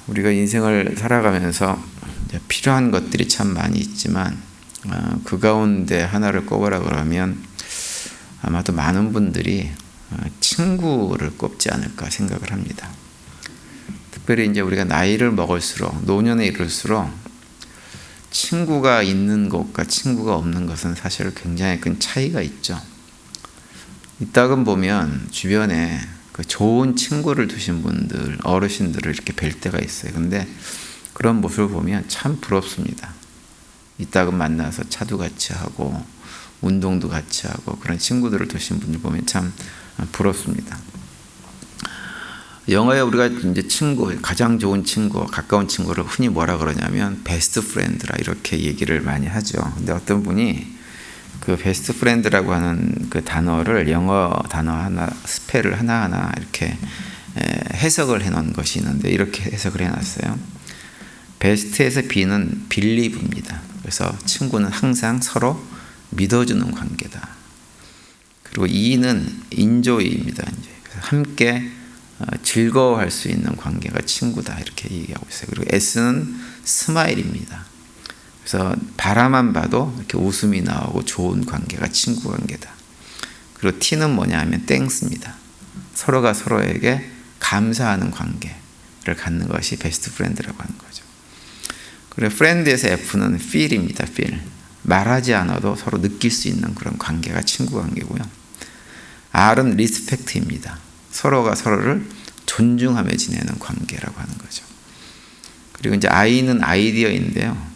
우리가 인생을 살아가면서 필요한 것들이 참 많이 있지만 그 가운데 하나를 꼽으라 그러면 아마도 많은 분들이 친구를 꼽지 않을까 생각을 합니다. 특별히 이제 우리가 나이를 먹을수록, 노년에 이를수록 친구가 있는 것과 친구가 없는 것은 사실 굉장히 큰 차이가 있죠. 이따금 보면 주변에 그 좋은 친구를 두신 분들, 어르신들을 이렇게 뵐 때가 있어요. 근데 그런 모습을 보면 참 부럽습니다. 이따금 만나서 차도 같이 하고 운동도 같이 하고 그런 친구들을 두신 분들 보면 참 부럽습니다. 영어에 우리가 이제 친구, 가장 좋은 친구, 가까운 친구를 흔히 뭐라 그러냐면 베스트 프렌드라 이렇게 얘기를 많이 하죠. 근데 어떤 분이 그 베스트 프렌드라고 하는 그 단어를 영어 단어 하나, 스펠을 하나하나 이렇게 해석을 해 놓은 것이 있는데 이렇게 해석을 해 놨어요. 베스트에서 B는 빌리브입니다. 그래서 친구는 항상 서로 믿어주는 관계다. 그리고 E는 인조이입니다. 함께 즐거워할 수 있는 관계가 친구다 이렇게 얘기하고 있어요. 그리고 S는 스마일입니다. 그래서 바라만 봐도 이렇게 웃음이 나오고 좋은 관계가 친구 관계다. 그리고 T는 뭐냐 하면 땡스입니다. 서로가 서로에게 감사하는 관계를 갖는 것이 베스트 프렌드라고 하는 거죠. 그리고 프렌드에서 F는 feel입니다. feel. 말하지 않아도 서로 느낄 수 있는 그런 관계가 친구 관계고요. R은 respect입니다. 서로가 서로를 존중하며 지내는 관계라고 하는 거죠. 그리고 이제 I는 아이디어인데요.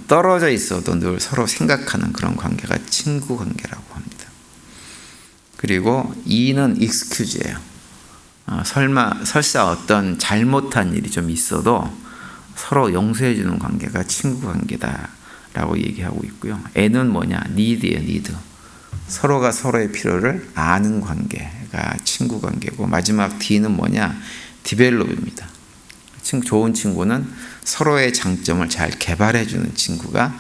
떨어져 있어도 늘 서로 생각하는 그런 관계가 친구 관계라고 합니다. 그리고 E는 excuse예요. 설사 어떤 잘못한 일이 좀 있어도 서로 용서해 주는 관계가 친구 관계다라고 얘기하고 있고요. N은 뭐냐? need예요, need. 서로가 서로의 필요를 아는 관계가 친구 관계고 마지막 D는 뭐냐? develop입니다. 좋은 친구는 서로의 장점을 잘 개발해 주는 친구가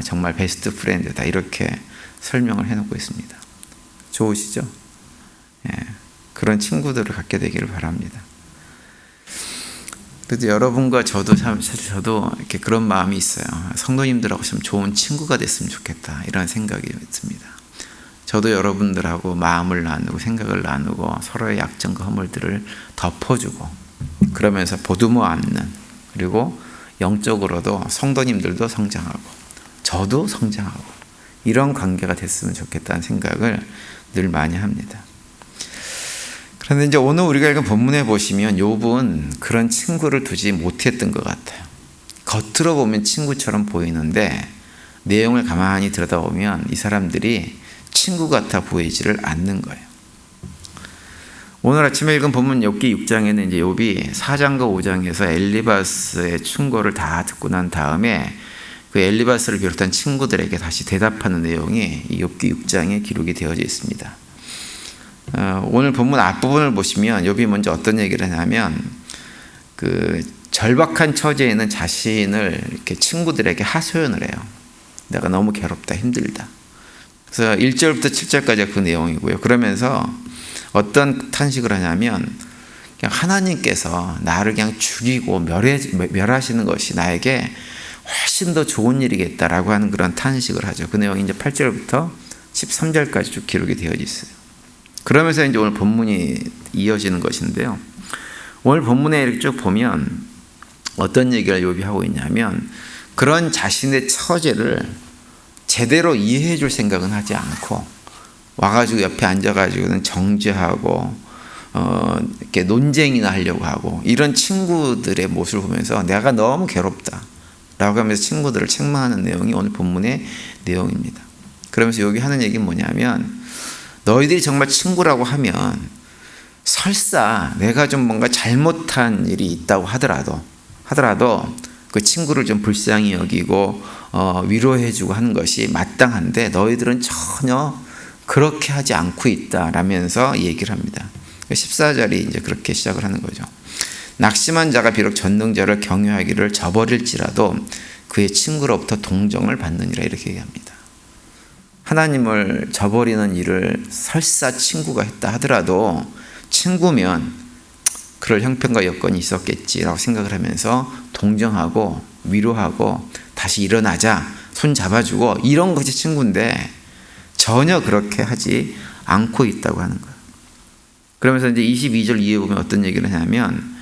정말 베스트 프렌드다 이렇게 설명을 해놓고 있습니다. 좋으시죠? 예, 그런 친구들을 갖게 되기를 바랍니다. 그래도 여러분과 저도 사실 저도 이렇게 그런 마음이 있어요. 성도님들하고 좀 좋은 친구가 됐으면 좋겠다 이런 생각이 듭니다. 저도 여러분들하고 마음을 나누고 생각을 나누고 서로의 약점과 허물들을 덮어주고 그러면서 보듬어 안는 그리고 영적으로도 성도님들도 성장하고 저도 성장하고 이런 관계가 됐으면 좋겠다는 생각을 늘 많이 합니다. 그런데 이제 오늘 우리가 읽은 본문에 보시면 욥은 그런 친구를 두지 못했던 것 같아요. 겉으로 보면 친구처럼 보이는데 내용을 가만히 들여다보면 이 사람들이 친구 같아 보이지를 않는 거예요. 오늘 아침에 읽은 본문 욥기 6장에는 이제 욥이 4장과 5장에서 엘리바스의 충고를 다 듣고 난 다음에 그 엘리바스를 비롯한 친구들에게 다시 대답하는 내용이 이 욥기 6장에 기록이 되어져 있습니다. 오늘 본문 앞부분을 보시면 욥이 먼저 어떤 얘기를 하냐면 그 절박한 처지에는 자신을 이렇게 친구들에게 하소연을 해요. 내가 너무 괴롭다, 힘들다. 그래서 1절부터 7절까지가 그 내용이고요. 그러면서 어떤 탄식을 하냐면 그냥 하나님께서 나를 그냥 죽이고 멸하시는 것이 나에게 훨씬 더 좋은 일이겠다라고 하는 그런 탄식을 하죠. 그 내용이 이제 8절부터 13절까지 쭉 기록이 되어 있어요. 그러면서 이제 오늘 본문이 이어지는 것인데요. 오늘 본문에 이렇게 쭉 보면 어떤 얘기를 욥이 하고 있냐면 그런 자신의 처지를 제대로 이해해 줄 생각은 하지 않고 와가지고 옆에 앉아가지고는 정죄하고 이렇게 논쟁이나 하려고 하고 이런 친구들의 모습을 보면서 내가 너무 괴롭다 라고 하면서 친구들을 책망하는 내용이 오늘 본문의 내용입니다. 그러면서 여기 하는 얘기는 뭐냐면 너희들이 정말 친구라고 하면 설사 내가 좀 뭔가 잘못한 일이 있다고 하더라도 그 친구를 좀 불쌍히 여기고 위로해주고 하는 것이 마땅한데 너희들은 전혀 그렇게 하지 않고 있다라면서 얘기를 합니다. 14절이 이제 그렇게 시작을 하는 거죠. 낙심한 자가 비록 전능자를 경외하기를 저버릴지라도 그의 친구로부터 동정을 받느니라 이렇게 얘기합니다. 하나님을 저버리는 일을 설사 친구가 했다 하더라도 친구면 그럴 형편과 여건이 있었겠지라고 생각을 하면서 동정하고 위로하고 다시 일어나자 손 잡아주고 이런 것이 친구인데 전혀 그렇게 하지 않고 있다고 하는 거예요. 그러면서 이제 22절 이후에 보면 어떤 얘기를 하냐면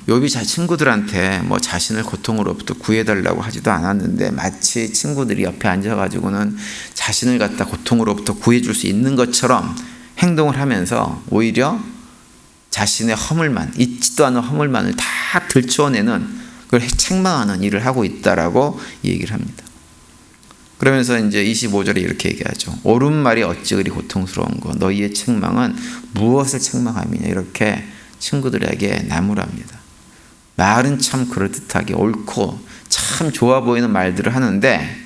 욥이 친구들한테 뭐 자신을 고통으로부터 구해달라고 하지도 않았는데 마치 친구들이 옆에 앉아가지고는 자신을 갖다 고통으로부터 구해줄 수 있는 것처럼 행동을 하면서 오히려 자신의 허물만, 있지도 않은 허물만을 다 들추어내는 그걸 책망하는 일을 하고 있다라고 얘기를 합니다. 그러면서 이제 25절에 이렇게 얘기하죠. 옳은 말이 어찌 그리 고통스러운 거 너희의 책망은 무엇을 책망함이냐 이렇게 친구들에게 나무랍니다. 말은 참 그럴듯하게 옳고 참 좋아 보이는 말들을 하는데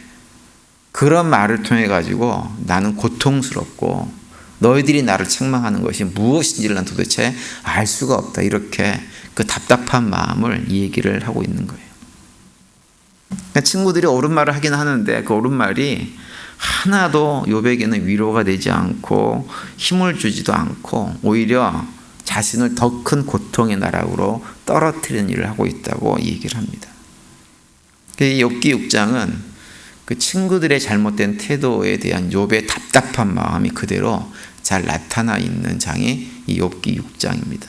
그런 말을 통해 가지고 나는 고통스럽고 너희들이 나를 책망하는 것이 무엇인지를 난 도대체 알 수가 없다. 이렇게 그 답답한 마음을 이 얘기를 하고 있는 거예요. 그러니까 친구들이 옳은 말을 하긴 하는데 그 옳은 말이 하나도 욥에게는 위로가 되지 않고 힘을 주지도 않고 오히려 자신을 더 큰 고통의 나락으로 떨어뜨리는 일을 하고 있다고 얘기를 합니다. 이 욥기 6장은 그 친구들의 잘못된 태도에 대한 욥의 답답한 마음이 그대로 잘 나타나 있는 장이 이 욥기 6장입니다.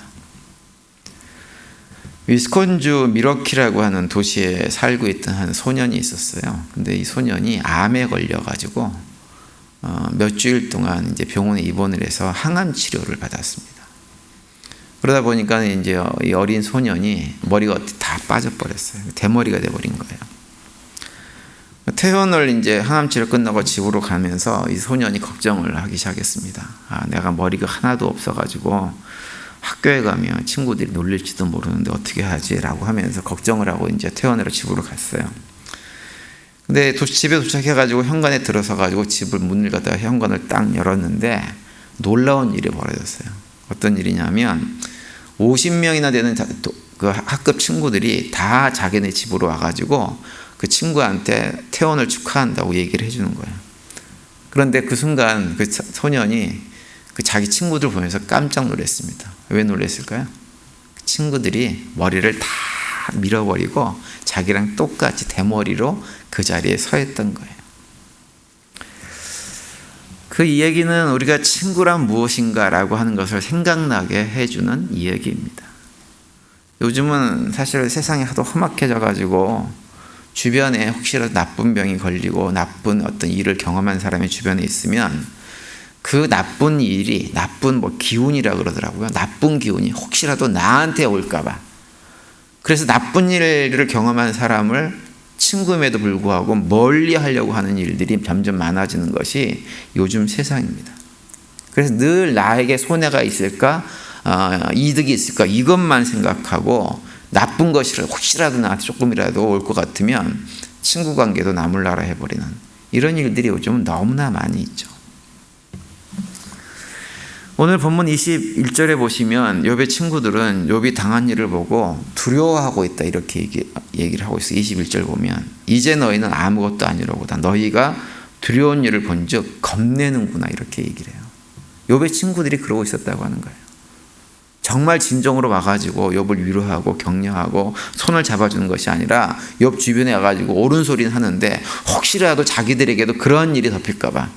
위스콘주 미러키라고 하는 도시에 살고 있던 한 소년이 있었어요. 근데 이 소년이 암에 걸려가지고 몇 주일 동안 이제 병원에 입원을 해서 항암 치료를 받았습니다. 그러다 보니까 이제 이 어린 소년이 머리가 다 빠져버렸어요. 대머리가 돼버린 거예요. 퇴원을 이제 항암 치료 끝나고 집으로 가면서 이 소년이 걱정을 하기 시작했습니다. 내가 머리가 하나도 없어가지고 학교에 가면 친구들이 놀릴지도 모르는데 어떻게 하지라고 하면서 걱정을 하고 이제 퇴원하러 집으로 갔어요. 근데 집에 도착해가지고 현관에 들어서가지고 집을 문을 갖다가 현관을 딱 열었는데 놀라운 일이 벌어졌어요. 어떤 일이냐면 50명이나 되는 그 학급 친구들이 다 자기네 집으로 와가지고 그 친구한테 퇴원을 축하한다고 얘기를 해주는 거예요. 그런데 그 순간 그 소년이 그 자기 친구들 보면서 깜짝 놀랐습니다. 왜 놀랐을까요? 친구들이 머리를 다 밀어버리고 자기랑 똑같이 대머리로 그 자리에 서 있던 거예요. 그 이야기는 우리가 친구란 무엇인가라고 하는 것을 생각나게 해주는 이야기입니다. 요즘은 사실 세상이 하도 험악해져 가지고 주변에 혹시라도 나쁜 병이 걸리고 나쁜 어떤 일을 경험한 사람이 주변에 있으면 그 나쁜 일이 나쁜 기운이라 그러더라고요. 나쁜 기운이 혹시라도 나한테 올까봐. 그래서 나쁜 일을 경험한 사람을 친구임에도 불구하고 멀리 하려고 하는 일들이 점점 많아지는 것이 요즘 세상입니다. 그래서 늘 나에게 손해가 있을까, 이득이 있을까 이것만 생각하고 나쁜 것이 혹시라도 나한테 조금이라도 올 것 같으면 친구 관계도 나몰라라 해버리는 이런 일들이 요즘은 너무나 많이 있죠. 오늘 본문 21절에 보시면 욥의 친구들은 욥이 당한 일을 보고 두려워하고 있다 이렇게 얘기를 하고 있어요. 21절 보면 이제 너희는 아무것도 아니로구나. 너희가 두려운 일을 본즉 겁내는구나 이렇게 얘기를 해요. 욥의 친구들이 그러고 있었다고 하는 거예요. 정말 진정으로 와가지고 욥을 위로하고 격려하고 손을 잡아주는 것이 아니라 욥 주변에 와가지고 옳은 소리는 하는데 혹시라도 자기들에게도 그런 일이 덮일까 봐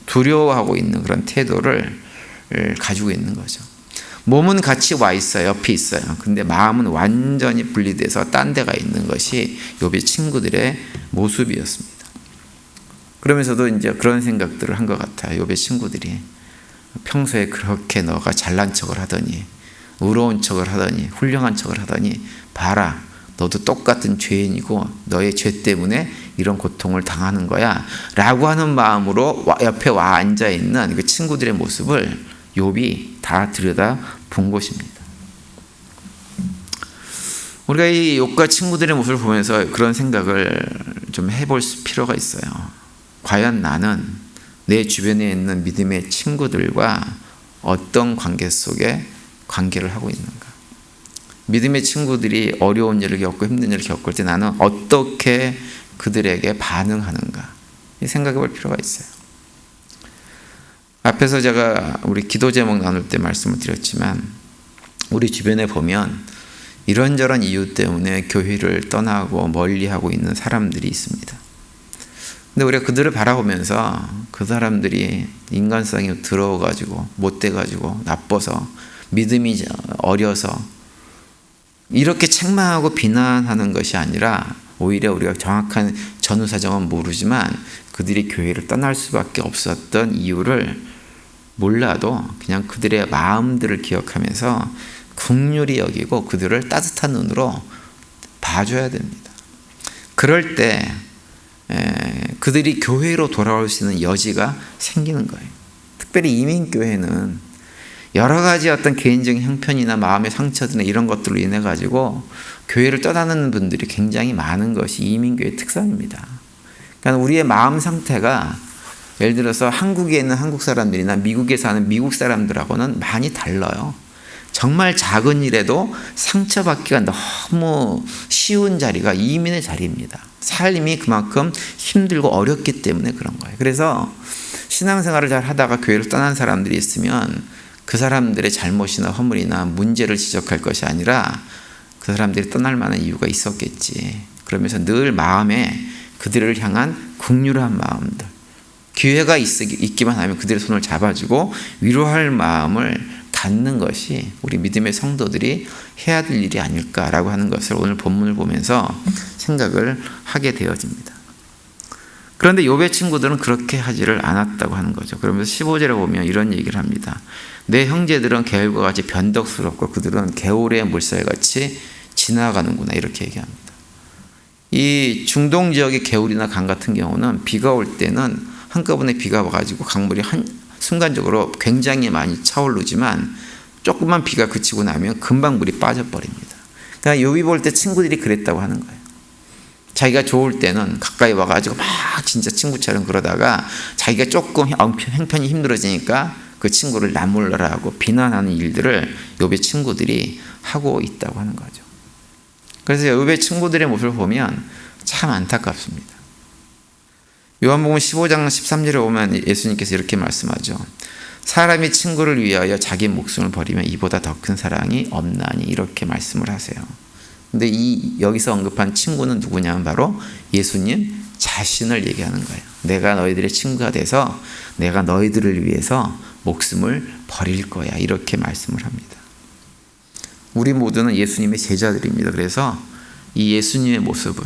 두려워하고 있는 그런 태도를 가지고 있는 거죠. 몸은 같이 와 있어요. 옆에 있어요. 근데 마음은 완전히 분리돼서 딴 데가 있는 것이 욥의 친구들의 모습이었습니다. 그러면서도 이제 그런 생각들을 한 것 같아요. 욥의 친구들이 평소에 그렇게 너가 잘난 척을 하더니 의로운 척을 하더니 훌륭한 척을 하더니 봐라 너도 똑같은 죄인이고 너의 죄 때문에 이런 고통을 당하는 거야 라고 하는 마음으로 옆에 와 앉아있는 그 친구들의 모습을 욥이 다 들여다 본 것입니다. 우리가 이 욥과 친구들의 모습을 보면서 그런 생각을 좀 해볼 필요가 있어요. 과연 나는 내 주변에 있는 믿음의 친구들과 어떤 관계 속에 관계를 하고 있는가? 믿음의 친구들이 어려운 일을 겪고 힘든 일을 겪을 때 나는 어떻게 그들에게 반응하는가? 생각해 볼 필요가 있어요. 앞에서 제가 우리 기도 제목 나눌 때 말씀을 드렸지만 우리 주변에 보면 이런저런 이유 때문에 교회를 떠나고 멀리하고 있는 사람들이 있습니다. 근데 우리가 그들을 바라보면서 그 사람들이 인간성이 더러워가지고 못돼가지고 나빠서 믿음이 어려서 이렇게 책망하고 비난하는 것이 아니라 오히려 우리가 정확한 전후 사정은 모르지만 그들이 교회를 떠날 수밖에 없었던 이유를 몰라도 그냥 그들의 마음들을 기억하면서 긍휼히 여기고 그들을 따뜻한 눈으로 봐줘야 됩니다. 그럴 때 그들이 교회로 돌아올 수 있는 여지가 생기는 거예요. 특별히 이민교회는 여러 가지 어떤 개인적인 형편이나 마음의 상처들이나 이런 것들로 인해 가지고 교회를 떠나는 분들이 굉장히 많은 것이 이민교회의 특성입니다. 그러니까 우리의 마음 상태가 예를 들어서 한국에 있는 한국 사람들이나 미국에 사는 미국 사람들하고는 많이 달라요. 정말 작은 일에도 상처받기가 너무 쉬운 자리가 이민의 자리입니다. 삶이 그만큼 힘들고 어렵기 때문에 그런 거예요. 그래서 신앙생활을 잘 하다가 교회를 떠난 사람들이 있으면 그 사람들의 잘못이나 허물이나 문제를 지적할 것이 아니라 그 사람들이 떠날 만한 이유가 있었겠지. 그러면서 늘 마음에 그들을 향한 긍휼한 마음들, 기회가 있기만 하면 그들의 손을 잡아주고 위로할 마음을 갖는 것이 우리 믿음의 성도들이 해야 될 일이 아닐까라고 하는 것을 오늘 본문을 보면서 생각을 하게 되어집니다. 그런데 욥의 친구들은 그렇게 하지를 않았다고 하는 거죠. 그러면서 15절에 보면 이런 얘기를 합니다. 내 형제들은 개울과 같이 변덕스럽고 그들은 개울의 물살같이 지나가는구나, 이렇게 얘기합니다. 이 중동 지역의 개울이나 강 같은 경우는 비가 올 때는 한꺼번에 비가 와가지고 강물이 순간적으로 굉장히 많이 차오르지만 조금만 비가 그치고 나면 금방 물이 빠져버립니다. 그러니까 욥이 볼 때 친구들이 그랬다고 하는 거예요. 자기가 좋을 때는 가까이 와가지고 막 진짜 친구처럼 그러다가 자기가 조금 형편이 힘들어지니까 그 친구를 나몰라라 하고 비난하는 일들을 욥의 친구들이 하고 있다고 하는 거죠. 그래서 욥의 친구들의 모습을 보면 참 안타깝습니다. 요한복음 15장 13절에 보면 예수님께서 이렇게 말씀하죠. 사람이 친구를 위하여 자기 목숨을 버리면 이보다 더 큰 사랑이 없나니, 이렇게 말씀을 하세요. 근데 여기서 언급한 친구는 누구냐면 바로 예수님 자신을 얘기하는 거예요. 내가 너희들의 친구가 돼서 내가 너희들을 위해서 목숨을 버릴 거야, 이렇게 말씀을 합니다. 우리 모두는 예수님의 제자들입니다. 그래서 이 예수님의 모습을,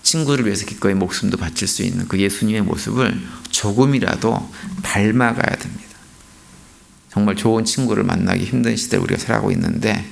친구를 위해서 기꺼이 목숨도 바칠 수 있는 그 예수님의 모습을 조금이라도 닮아가야 됩니다. 정말 좋은 친구를 만나기 힘든 시대를 우리가 살아가고 있는데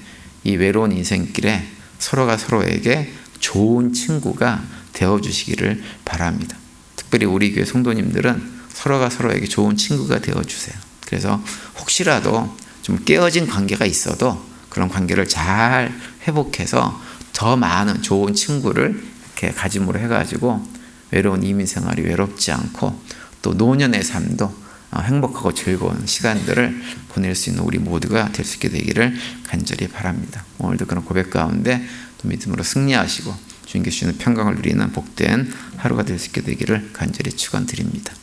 이 외로운 인생길에 서로가 서로에게 좋은 친구가 되어주시기를 바랍니다. 특별히 우리 교회 성도님들은 서로가 서로에게 좋은 친구가 되어주세요. 그래서 혹시라도 좀 깨어진 관계가 있어도 그런 관계를 잘 회복해서 더 많은 좋은 친구를 이렇게 가짐으로 해가지고 외로운 이민 생활이 외롭지 않고 또 노년의 삶도 행복하고 즐거운 시간들을 보낼 수 있는 우리 모두가 될 수 있게 되기를 간절히 바랍니다. 오늘도 그런 고백 가운데 또 믿음으로 승리하시고 주님께 주시는 평강을 누리는 복된 하루가 될 수 있게 되기를 간절히 축원드립니다.